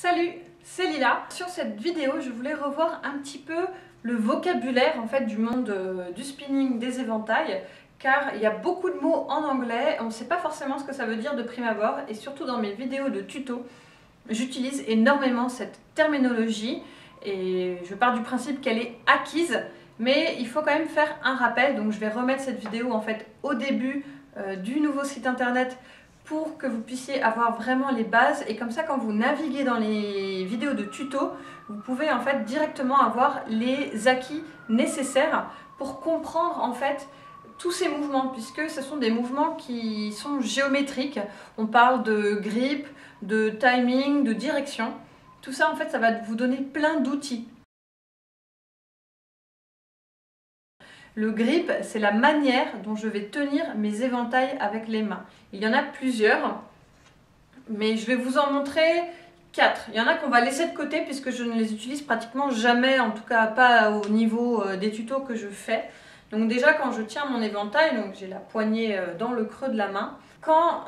Salut, c'est Lila. Sur cette vidéo, je voulais revoir un petit peu le vocabulaire en fait du monde du spinning, des éventails, car il y a beaucoup de mots en anglais, on ne sait pas forcément ce que ça veut dire de prime abord, et surtout dans mes vidéos de tuto, j'utilise énormément cette terminologie et je pars du principe qu'elle est acquise, mais il faut quand même faire un rappel, donc je vais remettre cette vidéo en fait au début du nouveau site internet pour que vous puissiez avoir vraiment les bases, et comme ça quand vous naviguez dans les vidéos de tuto, vous pouvez en fait directement avoir les acquis nécessaires pour comprendre en fait tous ces mouvements, puisque ce sont des mouvements qui sont géométriques. On parle de grip, de timing, de direction. Tout ça en fait ça va vous donner plein d'outils. Le grip, c'est la manière dont je vais tenir mes éventails avec les mains. Il y en a plusieurs, mais je vais vous en montrer 4. Il y en a qu'on va laisser de côté puisque je ne les utilise pratiquement jamais, en tout cas pas au niveau des tutos que je fais. Donc déjà quand je tiens mon éventail, donc j'ai la poignée dans le creux de la main, quand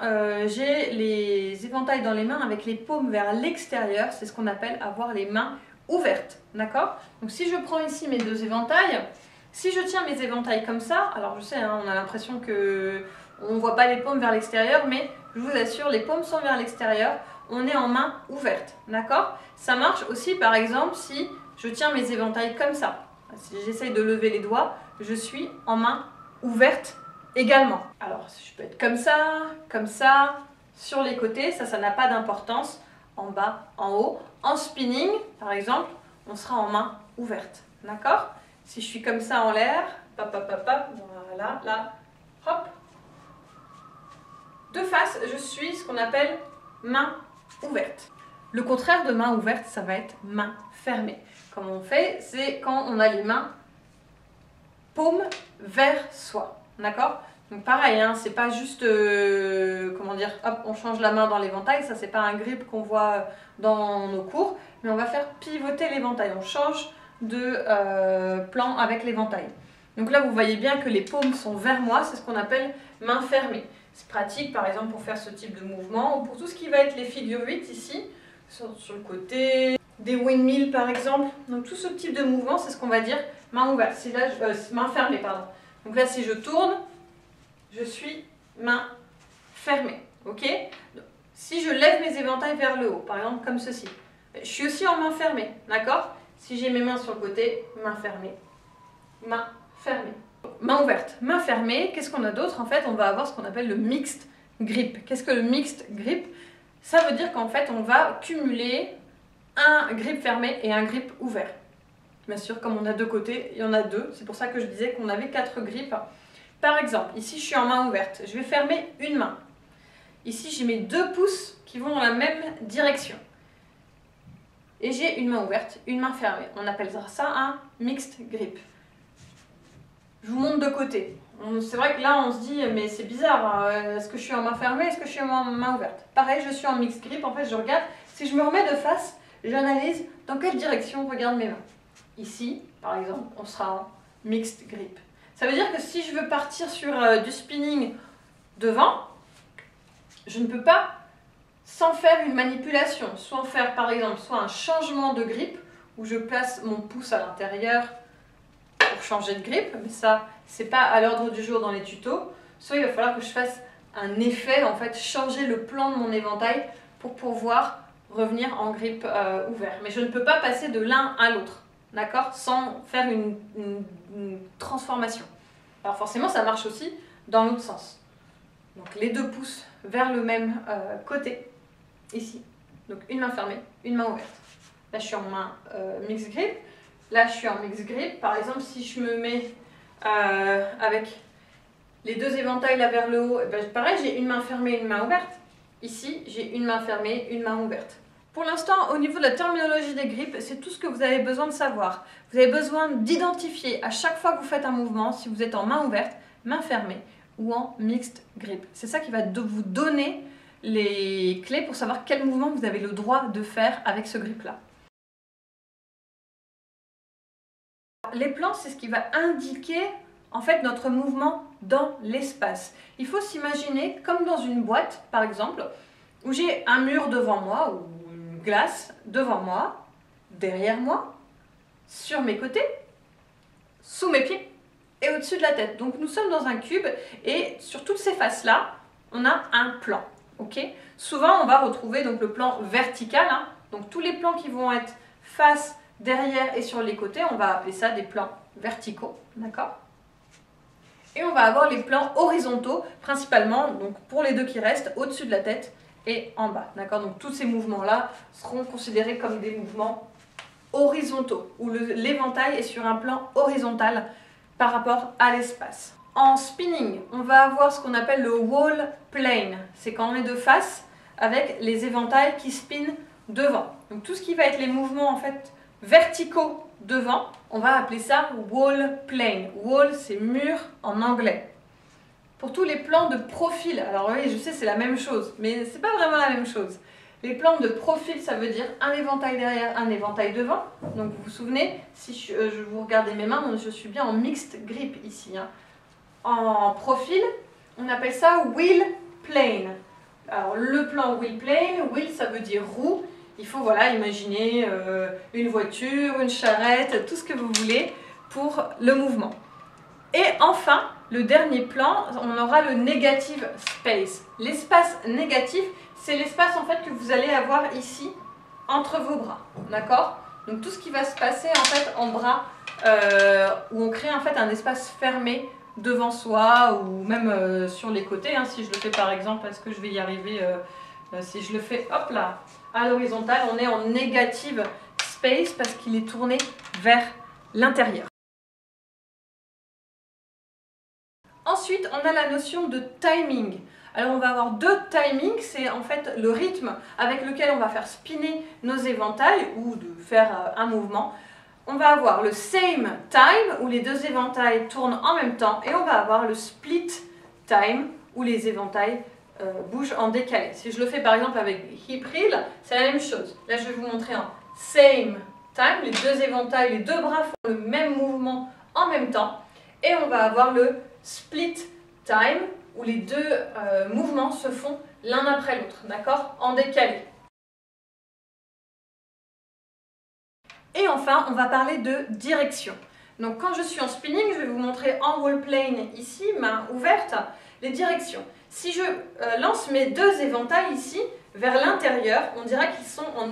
j'ai les éventails dans les mains avec les paumes vers l'extérieur, c'est ce qu'on appelle avoir les mains ouvertes, d'accord? Donc si je prends ici mes deux éventails, si je tiens mes éventails comme ça, alors je sais, hein, on a l'impression que on ne voit pas les paumes vers l'extérieur, mais je vous assure, les paumes sont vers l'extérieur, on est en main ouverte, d'accord? Ça marche aussi par exemple si je tiens mes éventails comme ça. Si j'essaye de lever les doigts, je suis en main ouverte également. Alors je peux être comme ça, sur les côtés, ça n'a pas d'importance, en bas, en haut. En spinning, par exemple, on sera en main ouverte, d'accord? Si je suis comme ça en l'air, pop, pop, pop, pop, voilà, là, hop. De face, je suis ce qu'on appelle main ouverte. Le contraire de main ouverte, ça va être main fermée. Comme on fait, c'est quand on a les mains paumes vers soi, d'accord? Donc pareil, hein, c'est pas juste, comment dire, hop, on change la main dans l'éventail, ça c'est pas un grip qu'on voit dans nos cours, mais on va faire pivoter l'éventail, on change de plan avec l'éventail. Donc là vous voyez bien que les paumes sont vers moi, c'est ce qu'on appelle main fermée. C'est pratique par exemple pour faire ce type de mouvement, ou pour tout ce qui va être les figures 8 ici, sur le côté, des windmills par exemple. Donc tout ce type de mouvement, c'est ce qu'on va dire main ouverte, si là, main fermée pardon. Donc là si je tourne, je suis main fermée, ok? Si je lève mes éventails vers le haut, par exemple comme ceci, je suis aussi en main fermée, d'accord? Si j'ai mes mains sur le côté, main fermée, main fermée. Main ouverte, main fermée. Qu'est-ce qu'on a d'autre? En fait, on va avoir ce qu'on appelle le mixed grip. Qu'est-ce que le mixed grip? Ça veut dire qu'en fait, on va cumuler un grip fermé et un grip ouvert. Bien sûr, comme on a deux côtés, il y en a deux. C'est pour ça que je disais qu'on avait 4 grips. Par exemple, ici, je suis en main ouverte. Je vais fermer une main. Ici, j'ai mes 2 pouces qui vont dans la même direction. Et j'ai une main ouverte, une main fermée. On appellera ça un mixed grip. Je vous montre de côté. C'est vrai que là, on se dit, mais c'est bizarre. Est-ce que je suis en main fermée? Est-ce que je suis en main ouverte? Pareil, je suis en mixed grip. En fait, je regarde. Si je me remets de face, j'analyse dans quelle direction on regarde mes mains. Ici, par exemple, on sera en mixed grip. Ça veut dire que si je veux partir sur du spinning devant, je ne peux pas sans faire une manipulation, soit faire par exemple soit un changement de grip où je place mon pouce à l'intérieur pour changer de grip, mais ça c'est pas à l'ordre du jour dans les tutos, soit il va falloir que je fasse un effet, en fait changer le plan de mon éventail pour pouvoir revenir en grip ouvert. Mais je ne peux pas passer de l'un à l'autre, d'accord, sans faire une transformation. Alors forcément ça marche aussi dans l'autre sens. Donc les 2 pouces vers le même côté. Ici, donc une main fermée, une main ouverte. Là je suis en main mixed grip, là je suis en mixed grip. Par exemple si je me mets avec les 2 éventails là vers le haut, et ben, pareil j'ai une main fermée, une main ouverte. Ici j'ai une main fermée, une main ouverte. Pour l'instant au niveau de la terminologie des grips, c'est tout ce que vous avez besoin de savoir. Vous avez besoin d'identifier à chaque fois que vous faites un mouvement si vous êtes en main ouverte, main fermée ou en mixed grip. C'est ça qui va vous donner les clés pour savoir quel mouvement vous avez le droit de faire avec ce grip-là. Les plans, c'est ce qui va indiquer en fait notre mouvement dans l'espace. Il faut s'imaginer comme dans une boîte, par exemple, où j'ai un mur devant moi ou une glace devant moi, derrière moi, sur mes côtés, sous mes pieds et au-dessus de la tête. Donc nous sommes dans un cube et sur toutes ces faces-là, on a un plan. Okay, souvent, on va retrouver donc, le plan vertical. Hein, donc tous les plans qui vont être face, derrière et sur les côtés, on va appeler ça des plans verticaux. D'accord ? Et on va avoir les plans horizontaux, principalement, donc pour les deux qui restent, au-dessus de la tête et en bas. D'accord ? Donc tous ces mouvements-là seront considérés comme des mouvements horizontaux, où l'éventail est sur un plan horizontal par rapport à l'espace. En spinning, on va avoir ce qu'on appelle le wall plane. C'est quand on est de face avec les éventails qui spinent devant. Donc tout ce qui va être les mouvements en fait verticaux devant, on va appeler ça wall plane. Wall, c'est mur en anglais. Pour tous les plans de profil, alors oui, je sais c'est la même chose, mais c'est pas vraiment la même chose. Les plans de profil, ça veut dire un éventail derrière, un éventail devant. Donc vous vous souvenez, si je vous regardez mes mains, je suis bien en mixed grip ici. Hein. En profil, on appelle ça wheel plane. Alors le plan wheel plane, wheel ça veut dire roue. Il faut voilà, imaginer une voiture, une charrette, tout ce que vous voulez pour le mouvement. Et enfin, le dernier plan, on aura le negative space. L'espace négatif, c'est l'espace en fait que vous allez avoir ici entre vos bras. D'accord ? Donc tout ce qui va se passer en fait en bras, où on crée en fait un espace fermé devant soi ou même sur les côtés. Hein, si je le fais par exemple, est-ce que je vais y arriver si je le fais hop là, à l'horizontale, on est en negative space parce qu'il est tourné vers l'intérieur. Ensuite, on a la notion de timing. Alors on va avoir deux timings, c'est en fait le rythme avec lequel on va faire spinner nos éventails ou de faire un mouvement. On va avoir le same time où les deux éventails tournent en même temps et on va avoir le split time où les éventails bougent en décalé. Si je le fais par exemple avec hip reel, c'est la même chose. Là je vais vous montrer en same time, les deux éventails, les deux bras font le même mouvement en même temps et on va avoir le split time où les deux mouvements se font l'un après l'autre, d'accord, en décalé. Et enfin, on va parler de direction. Donc quand je suis en spinning, je vais vous montrer en wall plane ici, main ouverte, les directions. Si je lance mes deux éventails ici vers l'intérieur, on dira qu'ils sont en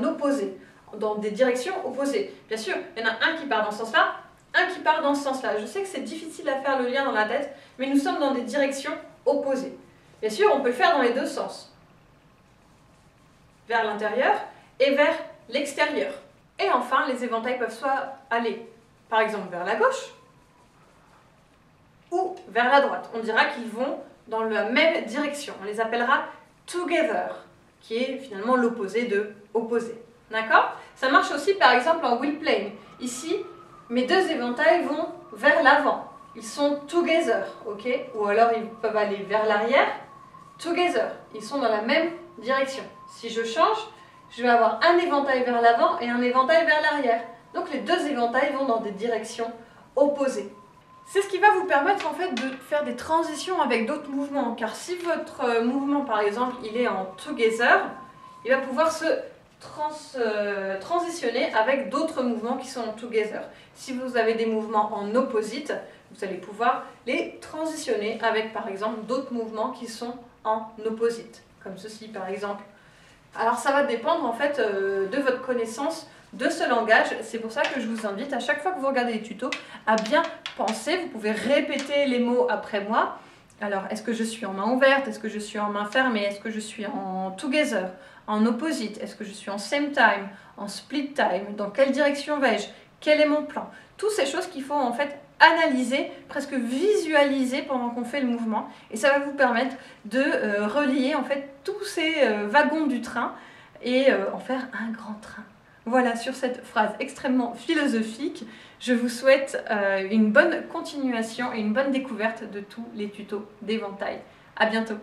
opposé, dans des directions opposées. Bien sûr, il y en a un qui part dans ce sens-là, un qui part dans ce sens-là. Je sais que c'est difficile à faire le lien dans la tête, mais nous sommes dans des directions opposées. Bien sûr, on peut le faire dans les deux sens. Vers l'intérieur et vers l'extérieur. Et enfin, les éventails peuvent soit aller, par exemple, vers la gauche ou vers la droite. On dira qu'ils vont dans la même direction. On les appellera together, qui est finalement l'opposé de opposé. D'accord ? Ça marche aussi, par exemple, en wheel plane. Ici, mes deux éventails vont vers l'avant. Ils sont together, ok ? Ou alors ils peuvent aller vers l'arrière, together. Ils sont dans la même direction. Si je change, je vais avoir un éventail vers l'avant et un éventail vers l'arrière. Donc les deux éventails vont dans des directions opposées. C'est ce qui va vous permettre en fait de faire des transitions avec d'autres mouvements. Car si votre mouvement par exemple il est en together, il va pouvoir se transitionner avec d'autres mouvements qui sont en together. Si vous avez des mouvements en opposite, vous allez pouvoir les transitionner avec par exemple d'autres mouvements qui sont en opposite. Comme ceci par exemple. Alors ça va dépendre en fait de votre connaissance de ce langage. C'est pour ça que je vous invite à chaque fois que vous regardez les tutos à bien penser. Vous pouvez répéter les mots après moi. Alors est-ce que je suis en main ouverte? Est-ce que je suis en main fermée? Est-ce que je suis en together? En opposite? Est-ce que je suis en same time? En split time? Dans quelle direction vais-je? Quel est mon plan? Toutes ces choses qu'il faut en fait analyser, presque visualiser pendant qu'on fait le mouvement, et ça va vous permettre de relier en fait tous ces wagons du train et en faire un grand train. Voilà, sur cette phrase extrêmement philosophique, je vous souhaite une bonne continuation et une bonne découverte de tous les tutos d'éventail. À bientôt!